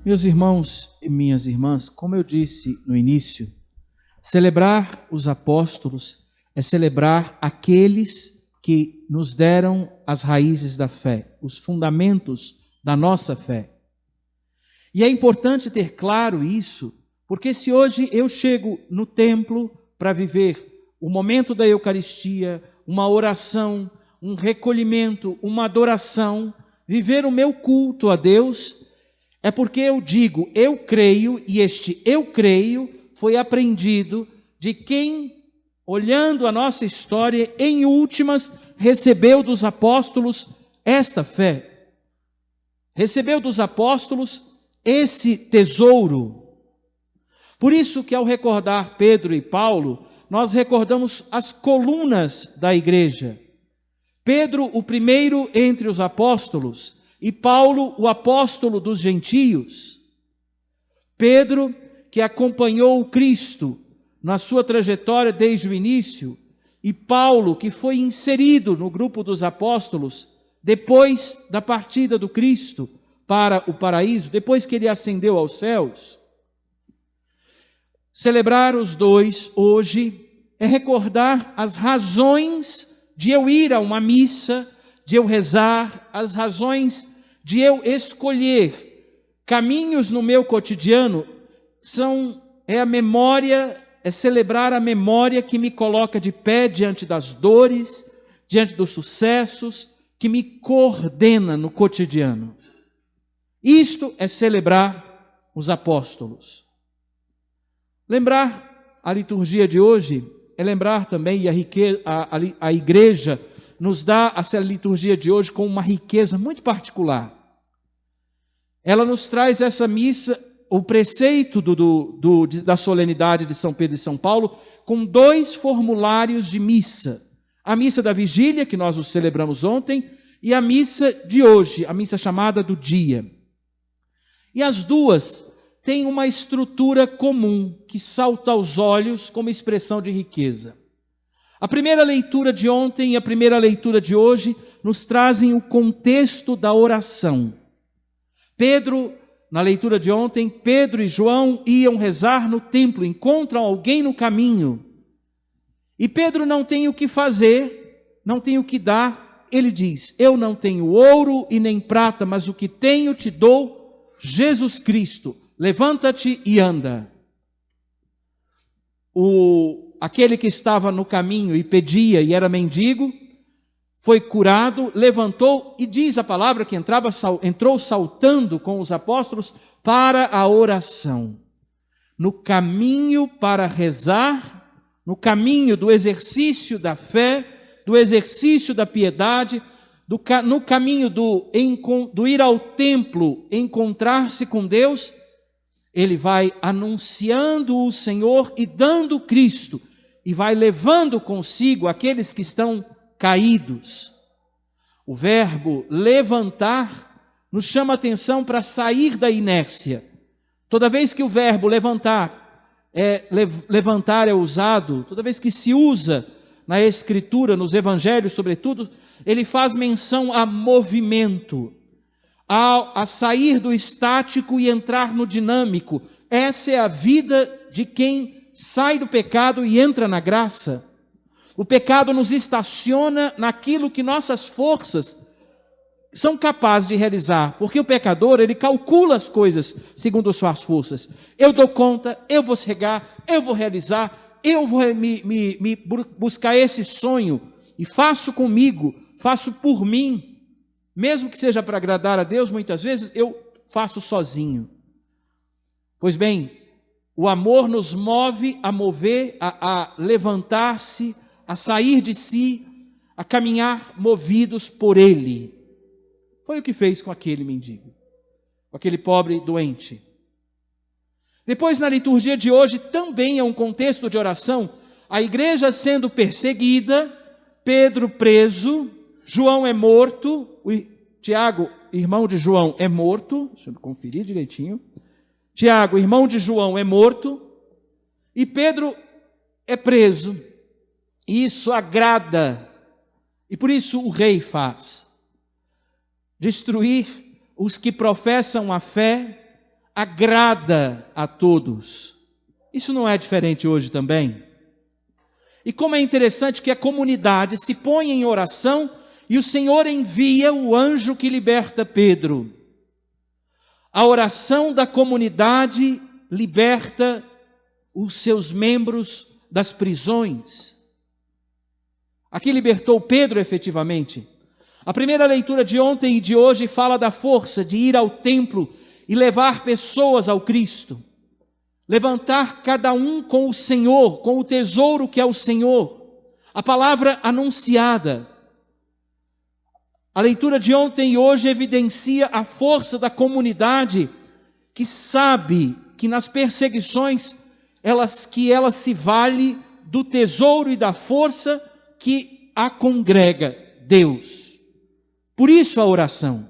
Meus irmãos e minhas irmãs, como eu disse no início, celebrar os apóstolos é celebrar aqueles que nos deram as raízes da fé, os fundamentos da nossa fé. E é importante ter claro isso, porque se hoje eu chego no templo para viver o momento da Eucaristia, uma oração, um recolhimento, uma adoração, viver o meu culto a Deus, é porque eu digo, eu creio, e este eu creio foi aprendido de quem, olhando a nossa história, em últimas, recebeu dos apóstolos esta fé. Recebeu dos apóstolos esse tesouro. Por isso que ao recordar Pedro e Paulo, nós recordamos as colunas da igreja. Pedro, o primeiro entre os apóstolos, e Paulo, o apóstolo dos gentios. Pedro, que acompanhou o Cristo na sua trajetória desde o início, e Paulo, que foi inserido no grupo dos apóstolos depois da partida do Cristo para o paraíso, depois que ele ascendeu aos céus. Celebrar os dois hoje é recordar as razões de eu ir a uma missa, de eu rezar, as razões de eu escolher caminhos no meu cotidiano, é a memória, é celebrar a memória que me coloca de pé diante das dores, diante dos sucessos, que me coordena no cotidiano. Isto é celebrar os apóstolos. Lembrar a liturgia de hoje é lembrar também, e a igreja nos dá essa liturgia de hoje com uma riqueza muito particular. Ela nos traz essa missa, o preceito da solenidade de São Pedro e São Paulo, com 2 formulários de missa. A missa da vigília, que nós os celebramos ontem, e a missa de hoje, a missa chamada do dia. E as duas têm uma estrutura comum, que salta aos olhos como expressão de riqueza. A primeira leitura de ontem e a primeira leitura de hoje nos trazem o contexto da oração. Pedro, na leitura de ontem, Pedro e João iam rezar no templo, encontram alguém no caminho. E Pedro não tem o que fazer, não tem o que dar. Ele diz, eu não tenho ouro e nem prata, mas o que tenho te dou, Jesus Cristo. Levanta-te e anda. Aquele que estava no caminho e pedia e era mendigo, foi curado, levantou e diz a palavra que entrou saltando com os apóstolos para a oração. No caminho para rezar, no caminho do exercício da fé, do exercício da piedade, no caminho do ir ao templo, encontrar-se com Deus, ele vai anunciando o Senhor e dando Cristo, e vai levando consigo aqueles que estão caídos. O verbo levantar nos chama a atenção para sair da inércia. Toda vez que o verbo levantar é usado, toda vez que se usa na Escritura, nos Evangelhos sobretudo, ele faz menção a movimento, a sair do estático e entrar no dinâmico. Essa é a vida de quem sai do pecado e entra na graça. O pecado nos estaciona naquilo que nossas forças são capazes de realizar, porque o pecador, ele calcula as coisas segundo suas forças. Eu dou conta, eu vou cegar, eu vou realizar, eu vou buscar esse sonho, e faço comigo, faço por mim. Mesmo que seja para agradar a Deus, muitas vezes eu faço sozinho. Pois bem, o amor nos move a levantar-se, a sair de si, a caminhar movidos por Ele. Foi o que fez com aquele mendigo, com aquele pobre doente. Depois, na liturgia de hoje, também é um contexto de oração. A igreja sendo perseguida, Pedro preso, João é morto, Tiago, irmão de João, é morto. Deixa eu conferir direitinho. Tiago, irmão de João, é morto. E Pedro é preso. E isso agrada. E por isso o rei faz. Destruir os que professam a fé, agrada a todos. Isso não é diferente hoje também? E como é interessante que a comunidade se põe em oração e o Senhor envia o anjo que liberta Pedro. A oração da comunidade liberta os seus membros das prisões. Aqui libertou Pedro efetivamente. A primeira leitura de ontem e de hoje fala da força de ir ao templo e levar pessoas ao Cristo. Levantar cada um com o Senhor, com o tesouro que é o Senhor. A palavra anunciada. A leitura de ontem e hoje evidencia a força da comunidade que sabe que nas perseguições ela se vale do tesouro e da força que a congrega, Deus. Por isso a oração.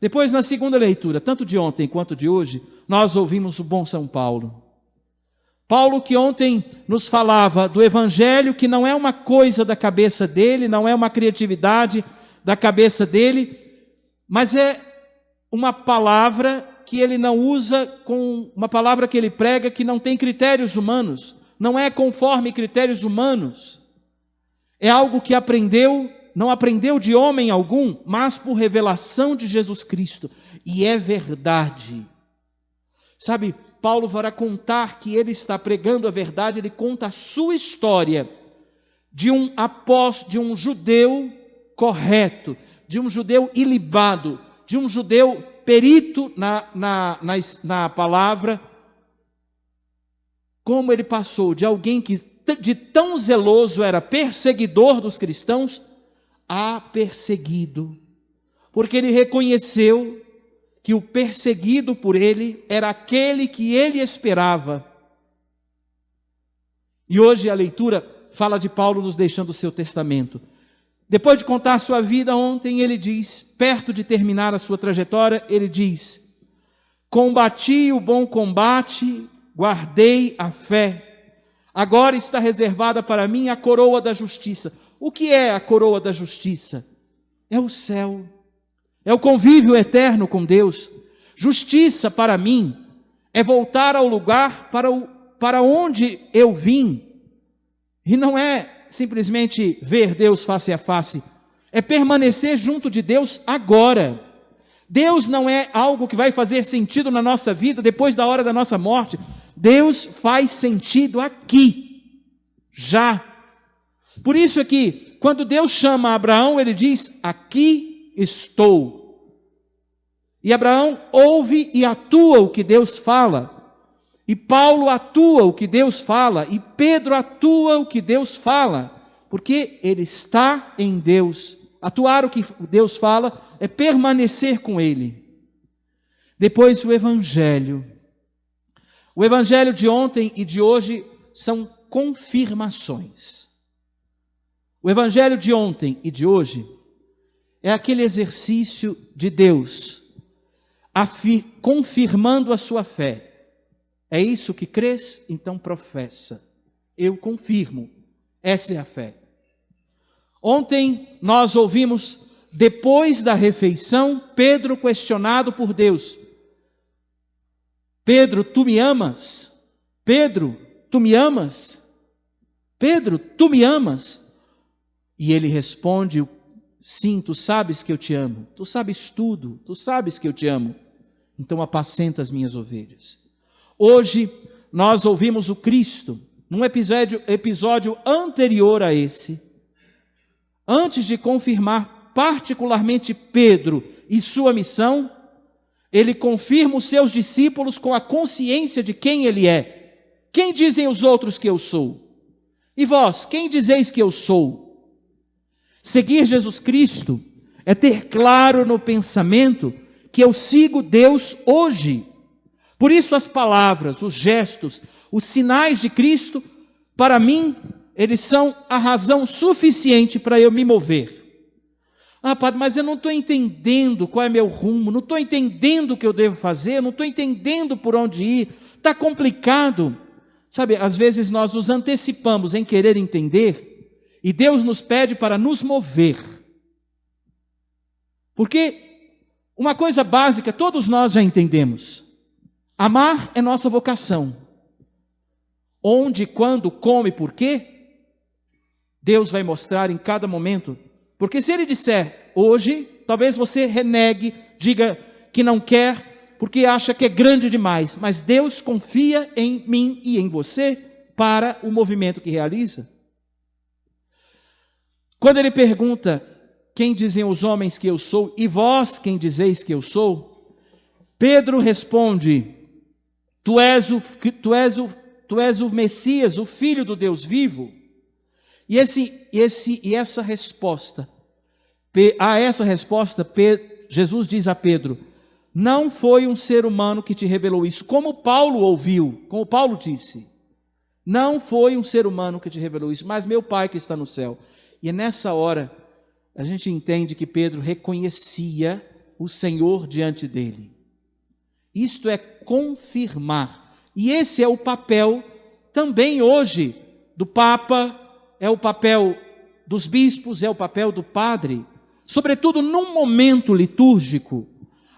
Depois, na segunda leitura, tanto de ontem quanto de hoje, nós ouvimos o bom São Paulo. Paulo que ontem nos falava do Evangelho, que não é uma coisa da cabeça dele, não é uma criatividade da cabeça dele, mas é uma palavra que ele não usa, com uma palavra que ele prega que não tem critérios humanos, não é conforme critérios humanos. É algo que aprendeu, não aprendeu de homem algum, mas por revelação de Jesus Cristo. E é verdade. Sabe, Paulo vai contar que ele está pregando a verdade, ele conta a sua história de um apóstolo, de um judeu correto, de um judeu ilibado, de um judeu perito na palavra, como ele passou de alguém que de tão zeloso era perseguidor dos cristãos, a perseguido, porque ele reconheceu que o perseguido por ele era aquele que ele esperava. E hoje a leitura fala de Paulo nos deixando o seu testamento. Depois de contar a sua vida ontem, ele diz, perto de terminar a sua trajetória, ele diz: combati o bom combate, guardei a fé. Agora está reservada para mim a coroa da justiça. O que é a coroa da justiça? É o céu. É o convívio eterno com Deus. Justiça para mim é voltar ao lugar para onde eu vim. E não é simplesmente ver Deus face a face. É permanecer junto de Deus agora. Deus não é algo que vai fazer sentido na nossa vida depois da hora da nossa morte. Deus faz sentido aqui, já. Por isso é que, quando Deus chama Abraão, ele diz: aqui estou. E Abraão ouve e atua o que Deus fala. E Paulo atua o que Deus fala. E Pedro atua o que Deus fala. Porque ele está em Deus. Atuar o que Deus fala é permanecer com Ele. Depois o Evangelho. O Evangelho de ontem e de hoje são confirmações. O Evangelho de ontem e de hoje é aquele exercício de Deus confirmando a sua fé. É isso que crês? Então professa. Eu confirmo. Essa é a fé. Ontem nós ouvimos, depois da refeição, Pedro questionado por Deus. Pedro, tu me amas? Pedro, tu me amas? Pedro, tu me amas? E ele responde: sim, tu sabes que eu te amo. Tu sabes tudo, tu sabes que eu te amo. Então apacenta as minhas ovelhas. Hoje nós ouvimos o Cristo, num episódio anterior a esse, antes de confirmar particularmente Pedro e sua missão, ele confirma os seus discípulos com a consciência de quem ele é. Quem dizem os outros que eu sou? E vós, quem dizeis que eu sou? Seguir Jesus Cristo é ter claro no pensamento que eu sigo Deus hoje. Por isso as palavras, os gestos, os sinais de Cristo, para mim, eles são a razão suficiente para eu me mover. Ah, padre, mas eu não estou entendendo qual é meu rumo, não estou entendendo o que eu devo fazer, não estou entendendo por onde ir, está complicado. Sabe, às vezes nós nos antecipamos em querer entender, e Deus nos pede para nos mover. Porque Uma coisa básica, todos nós já entendemos. Amar é nossa vocação. Onde, quando, como e por quê? Deus vai mostrar em cada momento. Porque se Ele disser hoje, talvez você renegue, diga que não quer, porque acha que é grande demais. Mas Deus confia em mim e em você para o movimento que realiza. Quando Ele pergunta, quem dizem os homens que eu sou, e vós quem dizeis que eu sou? Pedro responde, tu és o Messias, o Filho do Deus vivo. E essa resposta, Jesus diz a Pedro, não foi um ser humano que te revelou isso, como Paulo ouviu, como Paulo disse, não foi um ser humano que te revelou isso, mas meu Pai que está no céu. E é nessa hora, a gente entende que Pedro reconhecia o Senhor diante dele. Isto é confirmar. E esse é o papel também hoje do Papa, é o papel dos bispos, é o papel do padre, sobretudo num momento litúrgico,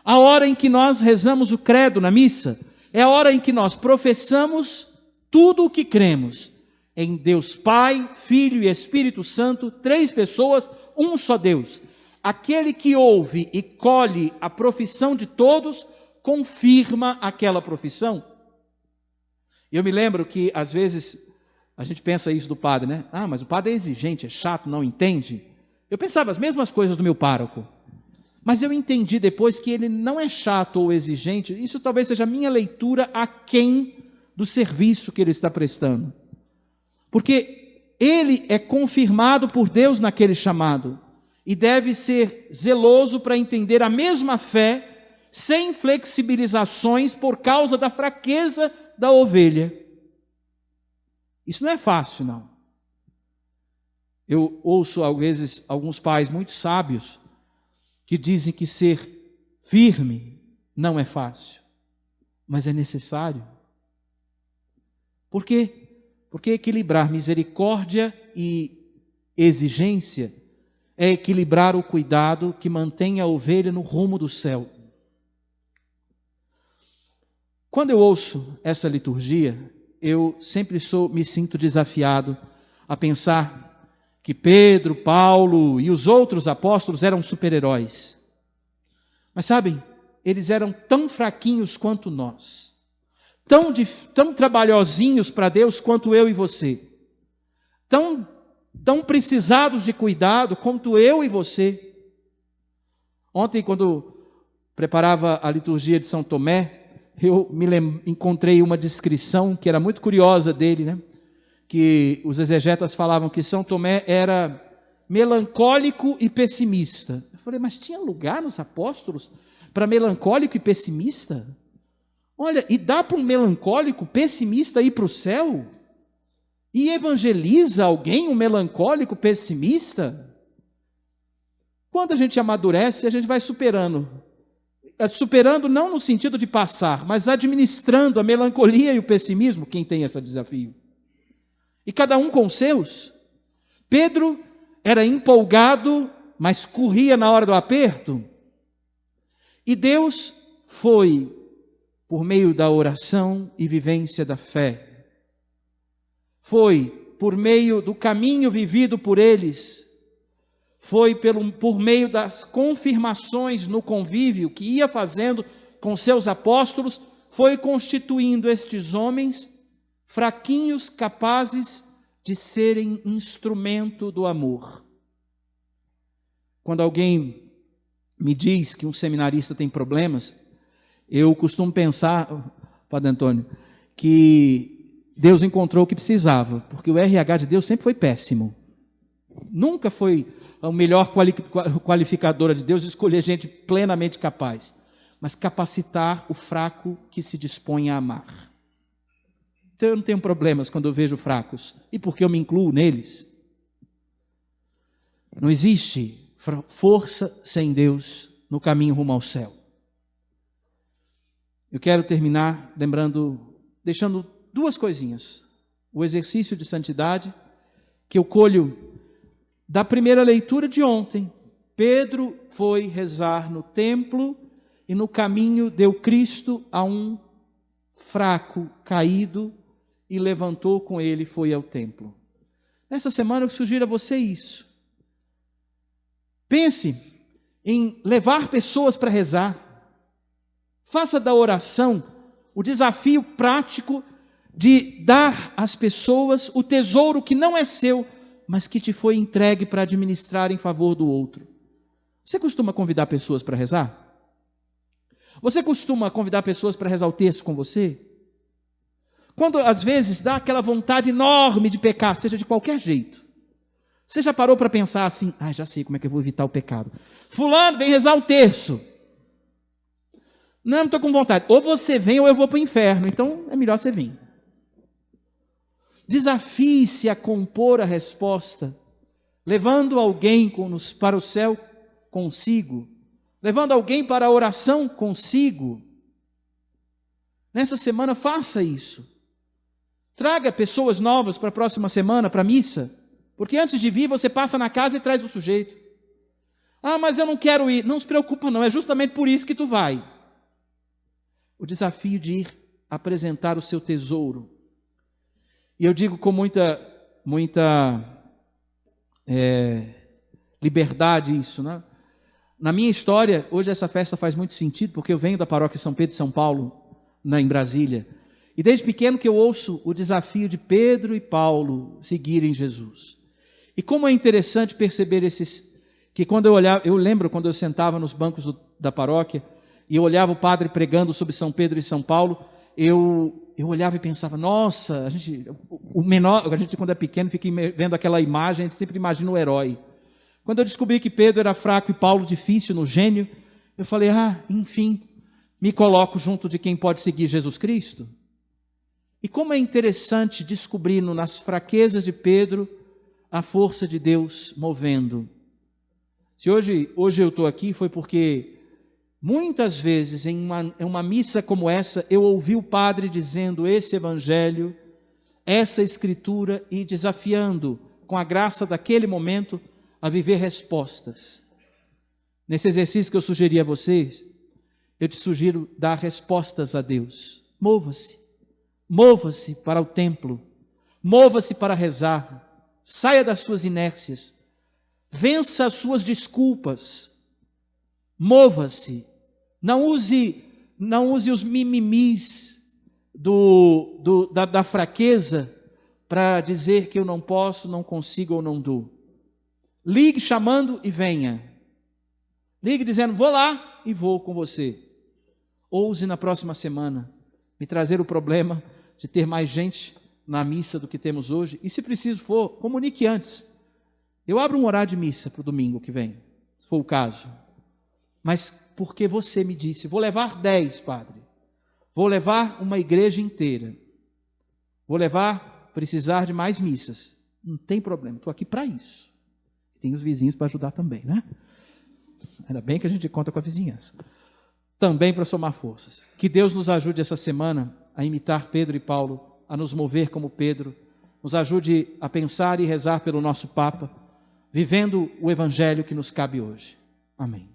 a hora em que nós rezamos o credo na missa, é a hora em que nós professamos tudo o que cremos, em Deus Pai, Filho e Espírito Santo, 3 pessoas, um só Deus. Aquele que ouve e colhe a profissão de todos, confirma aquela profissão. Eu me lembro que, às vezes, a gente pensa isso do padre, né? Ah, mas o padre é exigente, é chato, não entende. Eu pensava as mesmas coisas do meu pároco. Mas eu entendi depois que ele não é chato ou exigente. Isso talvez seja a minha leitura aquém do serviço que ele está prestando. Porque ele é confirmado por Deus naquele chamado. E deve ser zeloso para entender a mesma fé, sem flexibilizações por causa da fraqueza da ovelha. Isso não é fácil, não. Eu ouço, às vezes, alguns pais muito sábios que dizem que ser firme não é fácil, mas é necessário. Por quê? Porque equilibrar misericórdia e exigência é equilibrar o cuidado que mantém a ovelha no rumo do céu. Quando eu ouço essa liturgia, eu sempre me sinto desafiado a pensar que Pedro, Paulo e os outros apóstolos eram super-heróis. Mas sabem, eles eram tão fraquinhos quanto nós, tão trabalhosinhos para Deus quanto eu e você, tão precisados de cuidado quanto eu e você. Ontem, quando preparava a liturgia de São Tomé, eu encontrei uma descrição que era muito curiosa dele, né? Que os exegetas falavam que São Tomé era melancólico e pessimista. Eu falei, mas tinha lugar nos apóstolos para melancólico e pessimista? Olha, e dá para um melancólico pessimista ir para o céu? E evangeliza alguém, um melancólico pessimista? Quando a gente amadurece, a gente vai superando. Superando não no sentido de passar, mas administrando a melancolia e o pessimismo, quem tem esse desafio. E cada um com os seus. Pedro era empolgado, mas corria na hora do aperto. E Deus foi, por meio da oração e vivência da fé, foi por meio do caminho vivido por eles, foi por meio das confirmações no convívio que ia fazendo com seus apóstolos, foi constituindo estes homens fraquinhos, capazes de serem instrumento do amor. Quando alguém me diz que um seminarista tem problemas, eu costumo pensar, Padre Antônio, que Deus encontrou o que precisava, porque o RH de Deus sempre foi péssimo. Nunca foi a melhor qualificadora de Deus escolher gente plenamente capaz, mas capacitar o fraco que se dispõe a amar. Então eu não tenho problemas quando eu vejo fracos, e porque eu me incluo neles. Não existe força sem Deus no caminho rumo ao céu. Eu quero terminar deixando 2 coisinhas. O exercício de santidade, que eu colho da primeira leitura de ontem. Pedro foi rezar no templo e no caminho deu Cristo a um fraco, caído, e levantou com ele e foi ao templo. Nessa semana eu sugiro a você isso. Pense em levar pessoas para rezar. Faça da oração o desafio prático de dar às pessoas o tesouro que não é seu, mas que te foi entregue para administrar em favor do outro. Você costuma convidar pessoas para rezar? Você costuma convidar pessoas para rezar o texto com você? Quando às vezes dá aquela vontade enorme de pecar, seja de qualquer jeito. Você já parou para pensar assim, já sei como é que eu vou evitar o pecado. Fulano, vem rezar um terço. Não estou com vontade. Ou você vem ou eu vou para o inferno. Então é melhor você vir. Desafie-se a compor a resposta, levando alguém para o céu consigo, levando alguém para a oração consigo. Nessa semana faça isso. Traga pessoas novas para a próxima semana, para a missa, porque antes de vir você passa na casa e traz o sujeito. Mas eu não quero ir. Não se preocupa não, é justamente por isso que tu vai. O desafio de ir apresentar o seu tesouro. E eu digo com muita liberdade isso, né? Na minha história, hoje essa festa faz muito sentido, porque eu venho da paróquia São Pedro de São Paulo, em Brasília. E desde pequeno que eu ouço o desafio de Pedro e Paulo seguirem Jesus. E como é interessante perceber que quando eu lembro quando eu sentava nos bancos da paróquia, e eu olhava o padre pregando sobre São Pedro e São Paulo, eu olhava e pensava, nossa, a gente quando é pequeno fica vendo aquela imagem, a gente sempre imagina o herói. Quando eu descobri que Pedro era fraco e Paulo difícil no gênio, eu falei, enfim, me coloco junto de quem pode seguir Jesus Cristo. E como é interessante descobrir nas fraquezas de Pedro a força de Deus movendo. Se hoje eu estou aqui foi porque muitas vezes em uma missa como essa eu ouvi o padre dizendo esse evangelho, essa escritura e desafiando com a graça daquele momento a viver respostas. Nesse exercício que eu sugeri a vocês, eu te sugiro dar respostas a Deus. Mova-se para o templo, mova-se para rezar, saia das suas inércias, vença as suas desculpas, mova-se, não use os mimimis da fraqueza para dizer que eu não posso, não consigo ou não dou. Ligue chamando e venha. Ligue dizendo, vou lá e vou com você. Ouse na próxima semana me trazer o problema de ter mais gente na missa do que temos hoje. E se preciso for, comunique antes. Eu abro um horário de missa para o domingo que vem, se for o caso. Mas porque você me disse, vou levar 10, padre. Vou levar uma igreja inteira. Vou precisar de mais missas. Não tem problema, estou aqui para isso. Tem os vizinhos para ajudar também, né? Ainda bem que a gente conta com a vizinhança. Também para somar forças. Que Deus nos ajude essa semana a imitar Pedro e Paulo, a nos mover como Pedro, nos ajude a pensar e rezar pelo nosso Papa, vivendo o Evangelho que nos cabe hoje. Amém.